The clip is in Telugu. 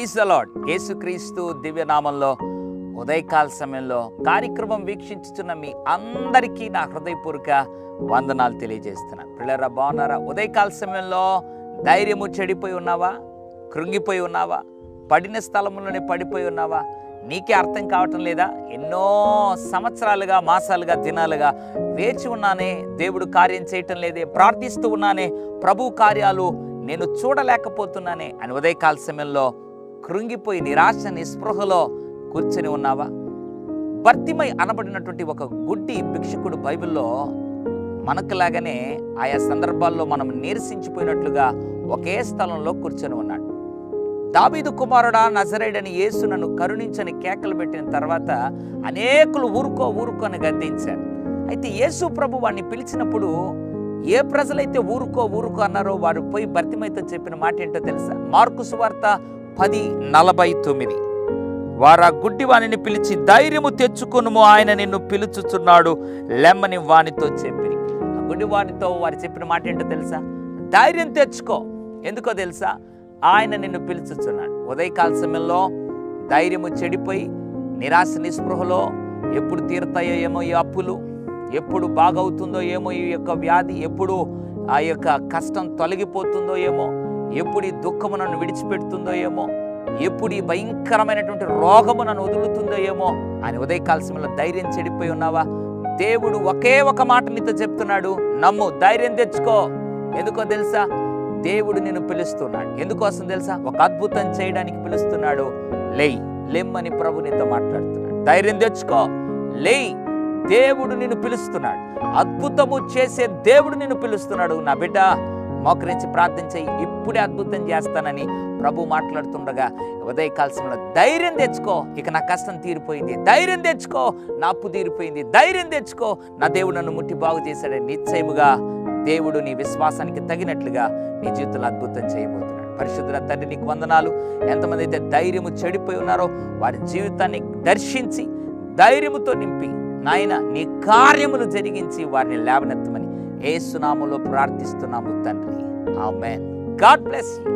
Praise the lord. యేసుక్రీస్తు దివ్యనామంలో ఉదయకాల సమయంలో కార్యక్రమం వీక్షించుతున్న మీ అందరికీ నా హృదయపూర్వక వందనాలు తెలియజేస్తున్నాను. పిల్లరా, బాగున్నారా? ఉదయకాల సమయంలో ధైర్యము చెడిపోయి ఉన్నావా? కృంగిపోయి ఉన్నావా? పడిన స్థలంలోనే పడిపోయి ఉన్నావా? నీకే అర్థం కావటం లేదా? ఎన్నో సంవత్సరాలుగా, మాసాలుగా, దినాలుగా వేచి ఉన్నానే, దేవుడు కార్యం చేయటం లేదే, ప్రార్థిస్తూ ఉన్నానే, ప్రభు కార్యాలు నేను చూడలేకపోతున్నానే అని ఉదయకాల సమయంలో కృంగిపోయి నిరాశ నిస్పృహలో కూర్చొని ఉన్నావా? భర్తిమై అనబడినటువంటి ఒక గుడ్డి భిక్షకుడు బైబిల్లో మనకులాగానే ఆయా సందర్భాల్లో మనం నీరసించిపోయినట్లుగా ఒకే స్థలంలో కూర్చొని ఉన్నాడు. దావీదు కుమారుడా, నజరేయుడని యేసు నన్ను కరుణించని కేకలు పెట్టిన తర్వాత అనేకులు ఊరుకో ఊరుకో అని గద్దించారు. అయితే యేసు ప్రభు వాడిని పిలిచినప్పుడు ఏ ప్రజలైతే ఊరుకో ఊరుకో అన్నారో వారు పోయి భర్తిమైతో చెప్పిన మాట ఏంటో తెలుసా? మార్కు సువార్త 10:49. వారు ఆ గుడ్డి వాణిని పిలిచి, ధైర్యము తెచ్చుకొనుము, ఆయన నిన్ను పిలుచుచున్నాడు, లెమ్మని వానితో చెప్పిరి. ఆ గుడ్డి వానితో వారు చెప్పిన మాట ఏంటో తెలుసా? ధైర్యం తెచ్చుకో. ఎందుకో తెలుసా? ఆయన నిన్ను పిలుచుచున్నాడు. ఉదయకాల సమయంలో ధైర్యము చెడిపోయి నిరాశ నిస్పృహలో ఎప్పుడు తీరుతాయో ఏమో ఈ అప్పులు, ఎప్పుడు బాగవుతుందో ఏమో ఈ యొక్క వ్యాధి, ఎప్పుడు ఆ యొక్క కష్టం తొలగిపోతుందో ఏమో, ఎప్పుడు ఈ దుఃఖము నన్ను విడిచిపెడుతుందో ఏమో, ఎప్పుడు ఈ భయంకరమైనటువంటి రోగము నన్ను వదులుతుందో ఏమో అని ఉదయకాల సమయంలో ధైర్యం చెడిపోయి ఉన్నావా? దేవుడు ఒకే ఒక మాట నీతో చెప్తున్నాడు, నమ్ము, ధైర్యం తెచ్చుకో. ఎందుకో తెలుసా? దేవుడు నిన్ను పిలుస్తున్నాడు. ఎందుకోసం తెలుసా? ఒక అద్భుతం చేయడానికి పిలుస్తున్నాడు. లేయ్, లెమ్మని ప్రభు నీతో మాట్లాడుతున్నాడు. ధైర్యం తెచ్చుకో, లేయ్, దేవుడు నిన్ను పిలుస్తున్నాడు. అద్భుతము చేసే దేవుడు నిన్ను పిలుస్తున్నాడు. నా బిడ్డ, మోకరించి ప్రార్థన చేయి, ఇప్పుడే అద్భుతం చేస్తానని ప్రభు మాట్లాడుతుండగా ఉదయకాల సమయంలో ధైర్యం తెచ్చుకో. ఇక నా కష్టం తీరిపోయింది, ధైర్యం తెచ్చుకో. నా అప్పు తీరిపోయింది, ధైర్యం తెచ్చుకో. నా దేవుడు నన్ను ముట్టి బాగు చేశాడని నిశ్చయముగా దేవుడు నీ విశ్వాసానికి తగినట్లుగా నీ జీవితంలో అద్భుతం చేయబోతున్నాడు. పరిశుద్ధుల తండ్రి, నీకు వందనాలు. ఎంతమంది అయితే ధైర్యము చెడిపోయి ఉన్నారో వారి జీవితాన్ని దర్శించి ధైర్యముతో నింపి నాయన నీ కార్యములు జరిగించి వారిని లేవనెత్తమని యేసు నామములో ప్రార్థిస్తున్నాము తండ్రి. ఆమేన్. God bless you.